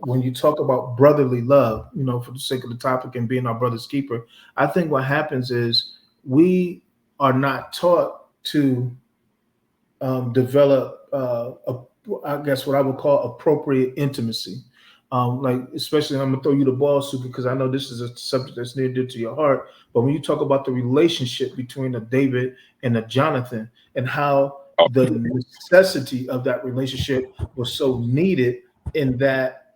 when you talk about brotherly love, you know, for the sake of the topic and being our brother's keeper, I think what happens is we are not taught to develop, I guess what I would call appropriate intimacy. Like, especially, I'm gonna throw you the ball, Suki, because I know this is a subject that's near dear to your heart. But when you talk about the relationship between a David and a Jonathan, and how the necessity of that relationship was so needed, in that,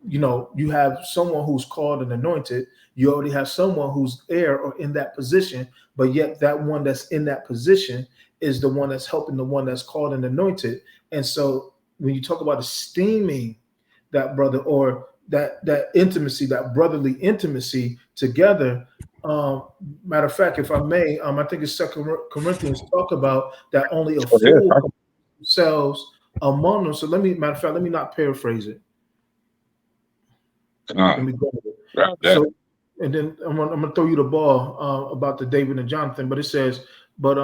you know, you have someone who's called and anointed, you already have someone who's heir or in that position, but yet that one that's in that position is the one that's helping the one that's called and anointed. And so when you talk about esteeming that brother, or that intimacy, that brotherly intimacy together, matter of fact, if I may, I think it's 2 Corinthians talk about that only a fool themselves among them. So let me not paraphrase it. Let me go with it. So, and then I'm gonna throw you the ball about the David and Jonathan, but it says, but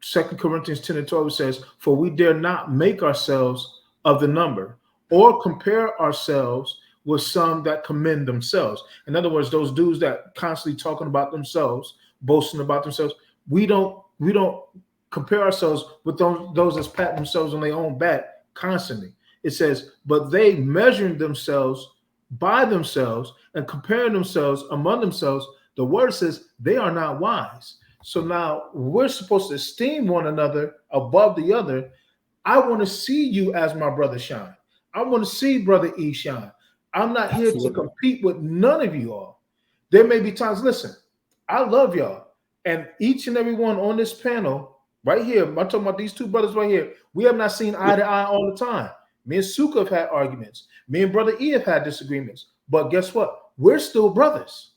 2 Corinthians 10:12 says, for we dare not make ourselves of the number, or compare ourselves with some that commend themselves. In other words, those dudes that constantly talking about themselves, boasting about themselves, we don't compare ourselves with those that pat themselves on their own back constantly. It says, but they measuring themselves by themselves and comparing themselves among themselves, the word says they are not wise. So now we're supposed to esteem one another above the other. I want to see you as my brother shine. I want to see brother E shine. I'm not here to compete with none of you all. There may be times, listen, I love y'all. And each and every one on this panel right here, I'm talking about these two brothers right here, we have not seen eye to eye all the time. Me and Suka have had arguments. Me and brother E have had disagreements. But guess what? We're still brothers.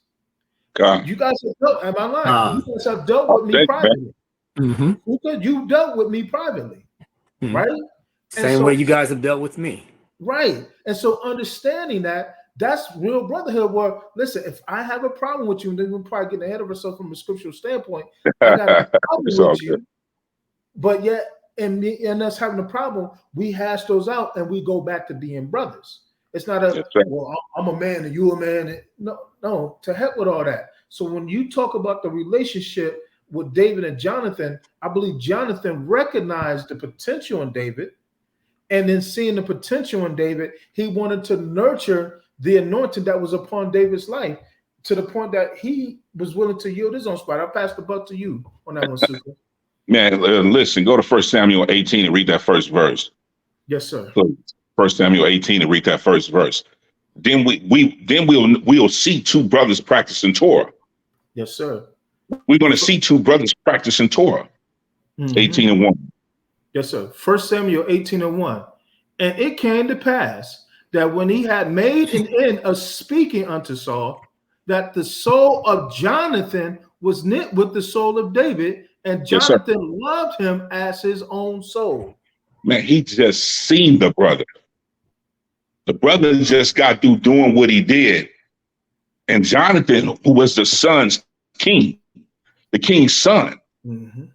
God. You guys have dealt, am I lying? You guys have dealt with me privately. Suka, you dealt with me privately, right? Same way you guys have dealt with me. Right. And so understanding that, that's real brotherhood. Where, listen, if I have a problem with you, and then we're probably getting ahead of ourselves from a scriptural standpoint, I got a problem with you. But yet, and us having a problem, we hash those out and we go back to being brothers. It's not well, I'm a man and you a man. No, to heck with all that. So when you talk about the relationship with David and Jonathan, I believe Jonathan recognized the potential in David. And then seeing the potential in David, he wanted to nurture the anointing that was upon David's life, to the point that he was willing to yield his own spot. I'll pass the buck to you on that one, Suka. Man, listen, go to 1 Samuel 18 and read that first verse. Yes, sir. 1 Samuel 18 and read that first verse. Then we'll see two brothers practicing Torah. Yes, sir. We're going to see two brothers practicing Torah. 18 and 1. Yes, sir. 1 Samuel 18 and 1. And it came to pass that when he had made an end of speaking unto Saul, that the soul of Jonathan was knit with the soul of David, and Jonathan loved him as his own soul. Man, he just seen the brother. The brother just got through doing what he did. And Jonathan, who was the son's king, the king's son, and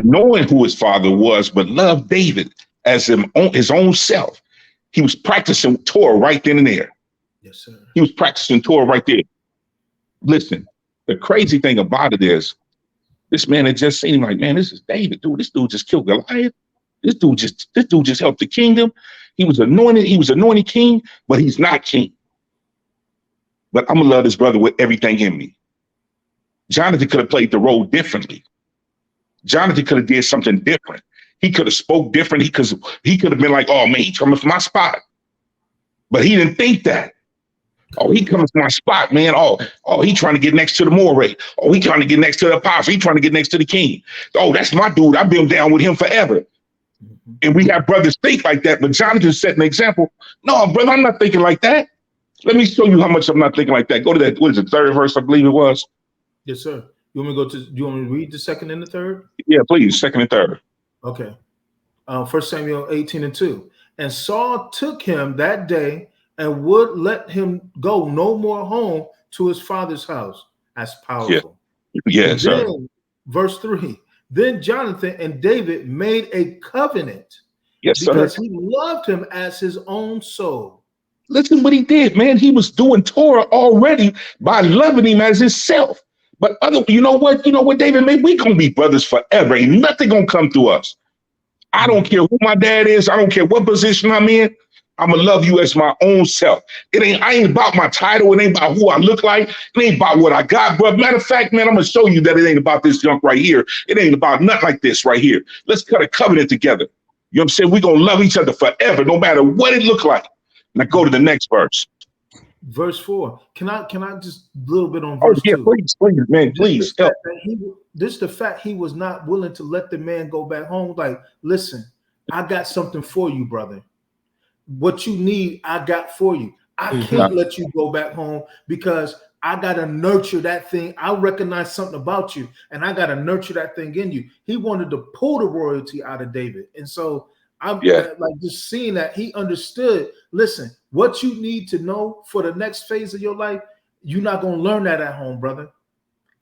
knowing who his father was, but loved David as his own self, he was practicing Torah right then and there. Yes, sir. He was practicing Torah right there. Listen, the crazy thing about it is, this man had just seen him like, man, this is David, dude. This dude just killed Goliath. This dude just helped the kingdom. He was anointed king, but he's not king. But I'm gonna love this brother with everything in me. Jonathan could have played the role differently. Jonathan could have did something different. He could have spoke different. He could have been like, oh man, he's coming from my spot. But he didn't think that. Oh, he coming from my spot, man. Oh, he trying to get next to the Moray. Oh, he trying to get next to the apostle. He trying to get next to the king. Oh, that's my dude. I've been down with him forever. And we have brothers think like that, but Jonathan set an example. No, brother, I'm not thinking like that. Let me show you how much I'm not thinking like that. Go to that, what is it, third verse, I believe it was? Yes, sir. You want me to read the second and the third? Yeah, please, second and third. Okay. 1 Samuel 18 and 2. And Saul took him that day and would let him go no more home to his father's house. That's powerful. Yeah, sir. Verse 3. Then Jonathan and David made a covenant, Yes, sir. because he loved him as his own soul. Listen what he did, man. He was doing Torah already by loving him as himself. But you know what, David, man, we gonna be brothers forever. Ain't nothing gonna come through us. I don't care who my dad is. I don't care what position I'm in. I'm gonna love you as my own self. I ain't about my title. It ain't about who I look like. It ain't about what I got, bro. Matter of fact, man, I'm gonna show you that it ain't about this junk right here. It ain't about nothing like this right here. Let's cut a covenant together. You know what I'm saying? We're gonna love each other forever, no matter what it look like. Now go to the next verse. Verse 4. Can I just a little bit on verse 2? Please, man, please help. This is the fact he was not willing to let the man go back home. Like, listen, I got something for you, brother. What you need, I got for you. I can't let you go back home because I got to nurture that thing. I recognize something about you and I got to nurture that thing in you. He wanted to pull the royalty out of David. And so I'm like just seeing that he understood, listen, what you need to know for the next phase of your life, you're not going to learn that at home, brother.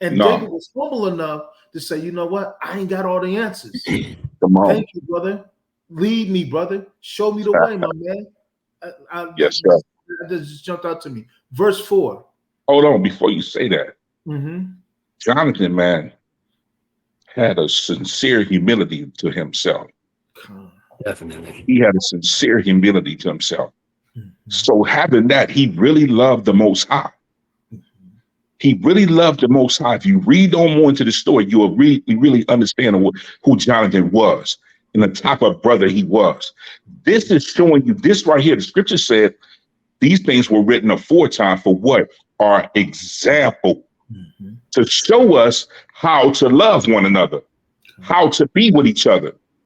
And David was humble enough to say, you know what? I ain't got all the answers. Come on. Thank you, brother. Lead me, brother. Show me the way, my man. Yes, sir. That just jumped out to me. Verse 4. Hold on, before you say that. Jonathan, man, had a sincere humility to himself. Definitely. He had a sincere humility to himself. So having that, he really loved the Most High. He really loved the Most High. If you read on more into the story, you will really understand who Jonathan was and the type of brother he was. This is showing you this right here. The scripture said these things were written aforetime for what? Our example, to show us how to love one another, how to be with each other.